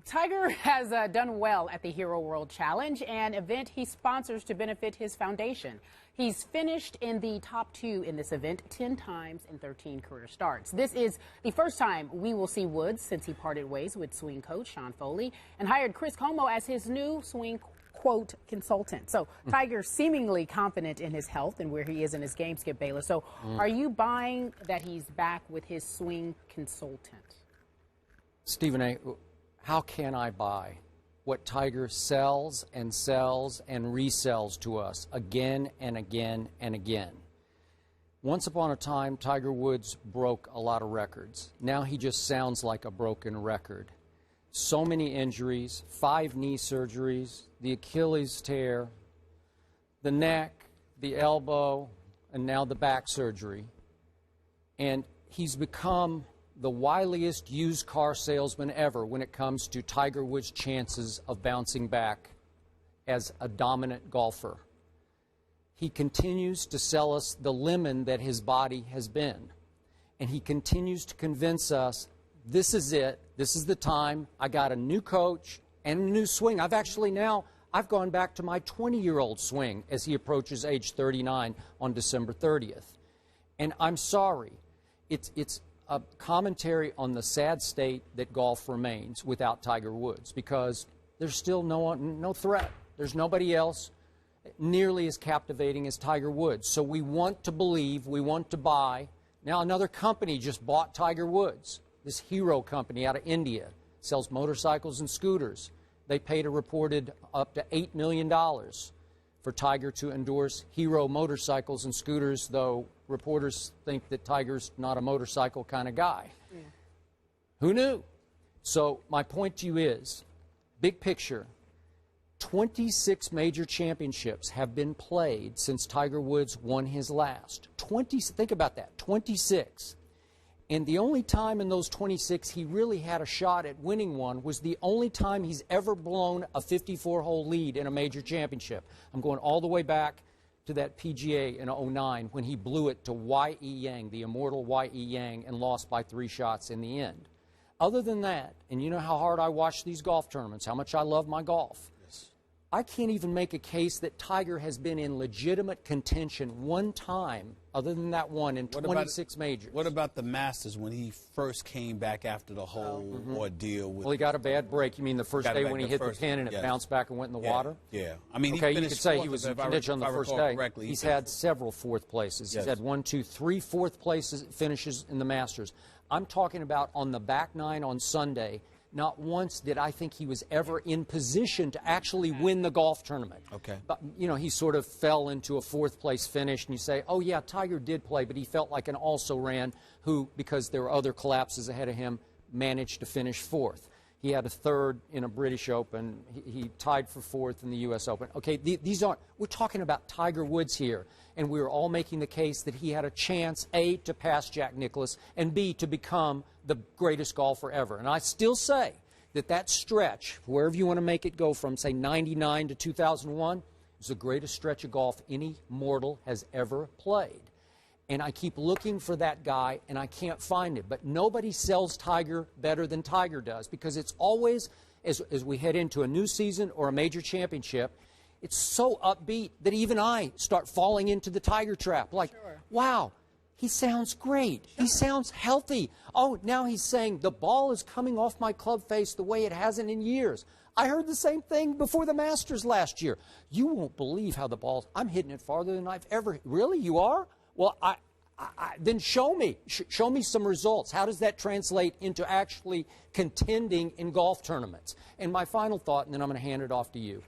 Tiger has done well at the Hero World Challenge, an event he sponsors to benefit his foundation. He's finished in the top 2 in this event 10 times in 13 career starts. This is the first time we will see Woods since he parted ways with swing coach Sean Foley and hired Chris Como as his new swing quote consultant. So Tiger's seemingly confident in his health and where he is in his game, Skip Bayless. So are you buying that he's back with his swing consultant? Stephen A., how can I buy what Tiger sells and sells and resells to us again and again and again? Once upon a time, Tiger Woods broke a lot of records. Now he just sounds like a broken record. So many injuries, 5 knee surgeries, the Achilles tear, the neck, the elbow, and now the back surgery. And he's become the wiliest used car salesman ever when it comes to Tiger Woods' chances of bouncing back as a dominant golfer. He continues to sell us the lemon that his body has been. And he continues to convince us, this is it, this is the time, I got a new coach and a new swing. I've gone back to my 20-year-old swing as he approaches age 39 on December 30th. And I'm sorry, it's a commentary on the sad state that golf remains without Tiger Woods, because there's still no threat. There's nobody else nearly as captivating as Tiger Woods. So we want to believe, we want to buy. Now another company just bought Tiger Woods. This Hero company out of India sells motorcycles and scooters. They paid a reported up to $8 million for Tiger to endorse Hero motorcycles and scooters, though reporters think that Tiger's not a motorcycle kind of guy. Yeah. Who knew? So my point to you is, big picture, 26 major championships have been played since Tiger Woods won his last. Think about that, 26. And the only time in those 26 he really had a shot at winning one was the only time he's ever blown a 54-hole lead in a major championship. I'm going all the way back to that PGA in '09 when he blew it to Y.E. Yang, the immortal Y.E. Yang, and lost by 3 shots in the end. Other than that, and you know how hard I watch these golf tournaments, how much I love my golf, I can't even make a case that Tiger has been in legitimate contention one time, other than that one in 26 majors. What about the Masters when he first came back after the whole ordeal? Well, he got a bad break. You mean the first day when he hit the pin and it bounced back and went in the water? Yeah. I mean, okay, you could say he was in contention on the first day. He's had several 4th places. He's had 1, 2, 3 4th places finishes in the Masters. I'm talking about on the back 9 on Sunday. Not once did I think he was ever in position to actually win the golf tournament. Okay. But, you know, he sort of fell into a 4th place finish, and you say, oh, yeah, Tiger did play, but he felt like an also-ran who, because there were other collapses ahead of him, managed to finish 4th. He had a 3rd in a British Open. He tied for 4th in the U.S. Open. Okay, we're talking about Tiger Woods here, and we were all making the case that he had a chance, A, to pass Jack Nicklaus, and B, to become the greatest golfer ever. And I still say that stretch, wherever you want to make it go from, say, 99 to 2001, is the greatest stretch of golf any mortal has ever played. And I keep looking for that guy, and I can't find it. But nobody sells Tiger better than Tiger does, because it's always, as we head into a new season or a major championship, it's so upbeat that even I start falling into the Tiger trap. Like, wow, he sounds great. He sounds healthy. Oh, now he's saying the ball is coming off my club face the way it hasn't in years. I heard the same thing before the Masters last year. You won't believe how the ball's, I'm hitting it farther than I've ever, really, you are? Well, then show me. Show me some results. How does that translate into actually contending in golf tournaments? And my final thought, and then I'm going to hand it off to you.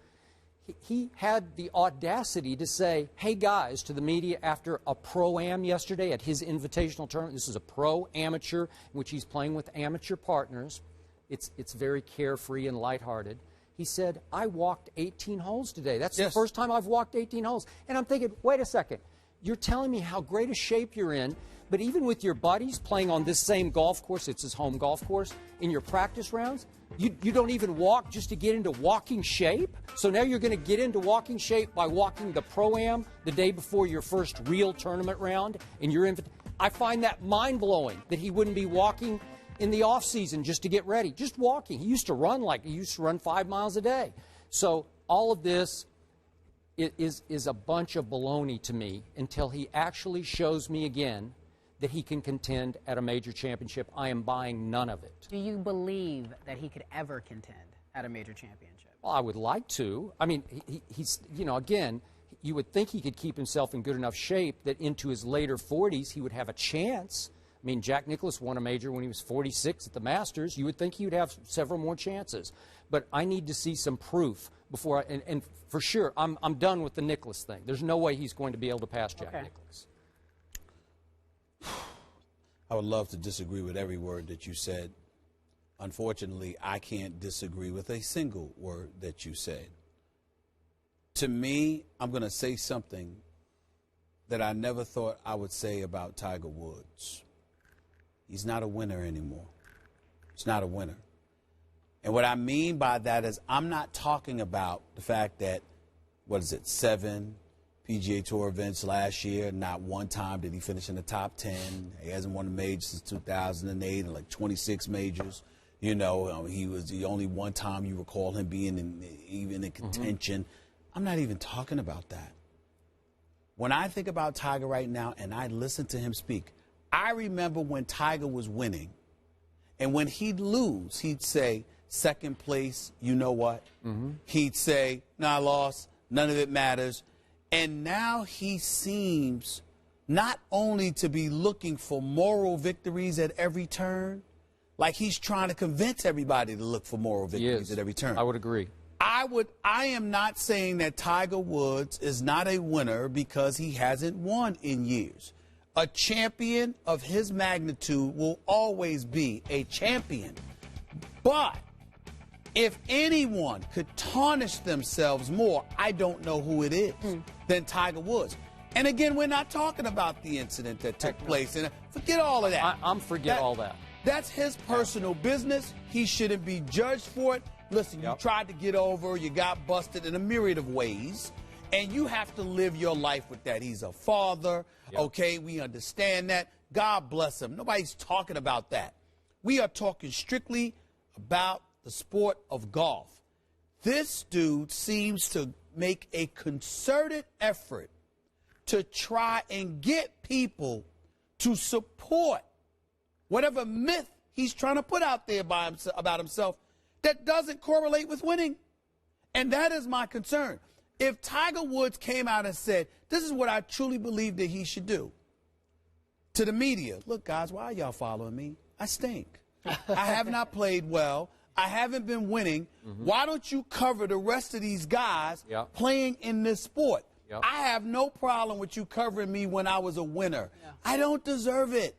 He had the audacity to say, hey, guys, to the media after a pro-am yesterday at his invitational tournament. This is a pro-amateur in which he's playing with amateur partners. It's very carefree and lighthearted. He said, I walked 18 holes today. That's the first time I've walked 18 holes. And I'm thinking, wait a second. You're telling me how great a shape you're in, but even with your buddies playing on this same golf course, it's his home golf course, in your practice rounds, you don't even walk just to get into walking shape? So now you're going to get into walking shape by walking the Pro-Am the day before your first real tournament round, and I find that mind-blowing that he wouldn't be walking in the off season just to get ready, just walking. He used to run 5 miles a day. So all of this is a bunch of baloney to me until he actually shows me again that he can contend at a major championship. I am buying none of it. Do you believe that he could ever contend at a major championship? Well, I would like to. I mean, he's, again, you would think he could keep himself in good enough shape that into his later 40s he would have a chance. I mean, Jack Nicklaus won a major when he was 46 at the Masters. You would think he would have several more chances. But I need to see some proof before and for sure, I'm done with the Nicklaus thing. There's no way he's going to be able to pass Jack Nicklaus. I would love to disagree with every word that you said. Unfortunately, I can't disagree with a single word that you said. To me, I'm going to say something that I never thought I would say about Tiger Woods. He's not a winner anymore. He's not a winner. And what I mean by that is I'm not talking about the fact that, 7 PGA Tour events last year, not one time did he finish in the top 10. He hasn't won a major since 2008 and like 26 majors. He was the only one time you recall him being even in contention. I'm not even talking about that. When I think about Tiger right now and I listen to him speak, I remember when Tiger was winning, and when he'd lose, he'd say, second place, you know what? He'd say, no, I lost, none of it matters. And now he seems not only to be looking for moral victories at every turn, like he's trying to convince everybody to look for moral victories at every turn. I would agree. I am not saying that Tiger Woods is not a winner because he hasn't won in years. A champion of his magnitude will always be a champion. But if anyone could tarnish themselves more, I don't know who it is, than Tiger Woods. And again, we're not talking about the incident that took place. And forget all of that. Forget all that. That's his personal business. He shouldn't be judged for it. Listen, you tried to get over, you got busted in a myriad of ways, and you have to live your life with that. He's a father, okay? We understand that. God bless him. Nobody's talking about that. We are talking strictly about the sport of golf. This dude seems to make a concerted effort to try and get people to support whatever myth he's trying to put out there about himself that doesn't correlate with winning. And that is my concern. If Tiger Woods came out and said, this is what I truly believe that he should do, to the media, look, guys, why are y'all following me? I stink. I have not played well. I haven't been winning. Why don't you cover the rest of these guys playing in this sport? I have no problem with you covering me when I was a winner. I don't deserve it.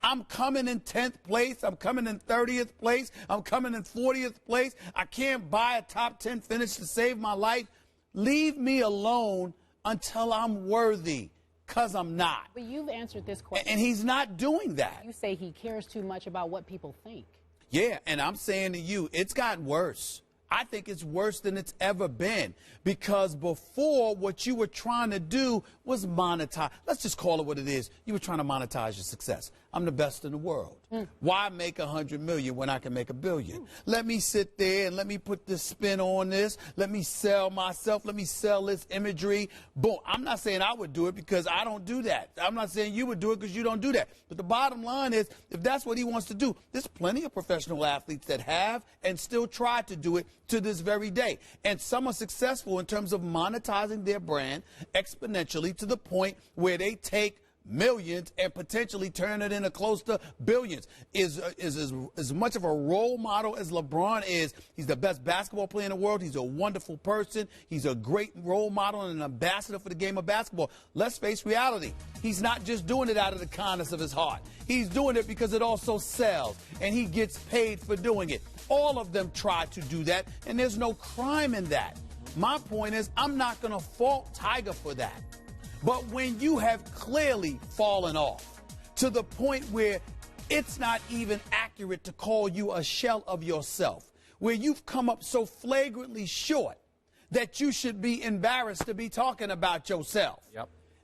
I'm coming in 10th place. I'm coming in 30th place. I'm coming in 40th place. I can't buy a top 10 finish to save my life. Leave me alone until I'm worthy, because I'm not. But you've answered this question. And he's not doing that. You say he cares too much about what people think. Yeah, and I'm saying to you, it's gotten worse. I think it's worse than it's ever been, because before, what you were trying to do was monetize. Let's just call it what it is. You were trying to monetize your success. I'm the best in the world. Why make $100 million when I can make $1 billion? Let me sit there and let me put this spin on this. Let me sell myself. Let me sell this imagery. Boom. I'm not saying I would do it because I don't do that. I'm not saying you would do it because you don't do that. But the bottom line is, if that's what he wants to do, there's plenty of professional athletes that have and still try to do it to this very day. And some are successful in terms of monetizing their brand exponentially to the point where they take millions and potentially turn it into close to billions. Is as much of a role model as LeBron is. He's the best basketball player in the world. He's a wonderful person. He's a great role model and an ambassador for the game of basketball. Let's face reality. He's not just doing it out of the kindness of his heart. He's doing it because it also sells, and he gets paid for doing it. All of them try to do that, and there's no crime in that. My point is, I'm not going to fault Tiger for that. But when you have clearly fallen off to the point where it's not even accurate to call you a shell of yourself, where you've come up so flagrantly short that you should be embarrassed to be talking about yourself.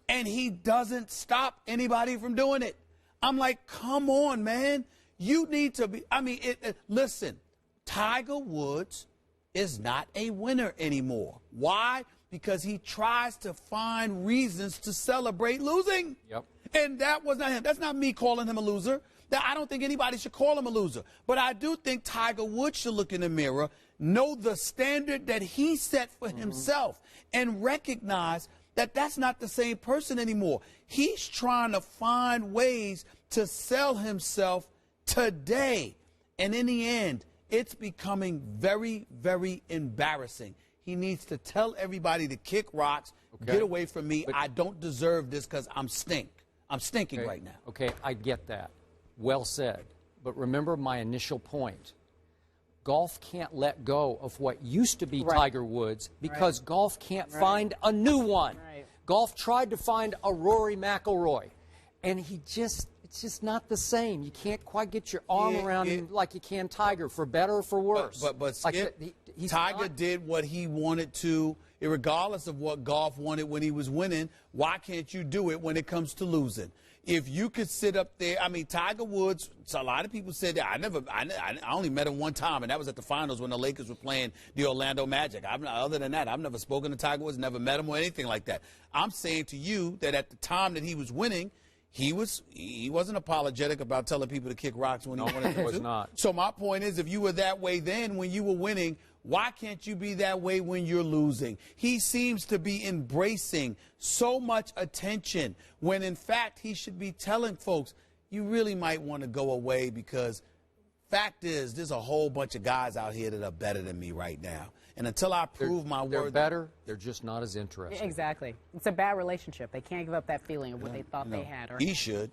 And he doesn't stop anybody from doing it. I'm like, come on, man. You need to be, I mean, listen, Tiger Woods is not a winner anymore. Why? Because he tries to find reasons to celebrate losing. Yep. And that was not him. That's not me calling him a loser. I don't think anybody should call him a loser. But I do think Tiger Woods should look in the mirror, know the standard that he set for himself, and recognize that that's not the same person anymore. He's trying to find ways to sell himself today. And in the end, it's becoming very, very embarrassing. He needs to tell everybody to kick rocks, get away from me. I don't deserve this because I'm stinking right now. Okay, I get that. Well said. But remember my initial point. Golf can't let go of what used to be Tiger Woods because golf can't find a new one. Golf tried to find a Rory McIlroy, and it's just not the same. You can't quite get your arm around him like you can Tiger, for better or for worse. But Skip, like Tiger did what he wanted to, regardless of what golf wanted when he was winning. Why can't you do it when it comes to losing? If you could sit up there, I mean, Tiger Woods, so a lot of people said that. I only met him one time, and that was at the finals when the Lakers were playing the Orlando Magic. Other than that, I've never spoken to Tiger Woods, never met him or anything like that. I'm saying to you that at the time that he was winning, he wasn't apologetic about telling people to kick rocks when he wanted to. He was not. So my point is, if you were that way then when you were winning, why can't you be that way when you're losing? He seems to be embracing so much attention when, in fact, he should be telling folks, you really might want to go away because fact is there's a whole bunch of guys out here that are better than me right now. And until I prove my they're worth. They're better. They're just not as interesting. Exactly. It's a bad relationship. They can't give up that feeling of what they thought they had. He should.